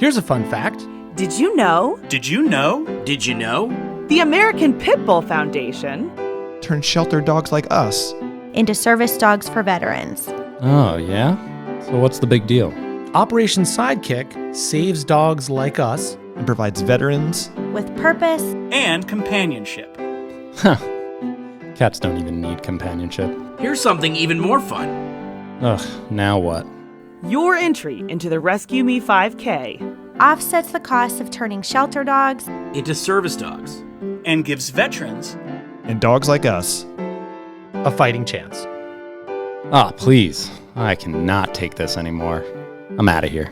Here's a fun fact. Did you know? Did you know? Did you know? The American Pit Bull Foundation turns shelter dogs like us into service dogs for veterans. Oh, yeah? So what's the big deal? Operation Sidekick saves dogs like us and provides veterans with purpose and companionship. Huh. Cats don't even need companionship. Here's something even more fun. Ugh, now what? Your entry into the RescueMe 5K offsets the cost of turning shelter dogs into service dogs and gives veterans and dogs like us a fighting chance. Ah, please. I cannot take this anymore. I'm out of here.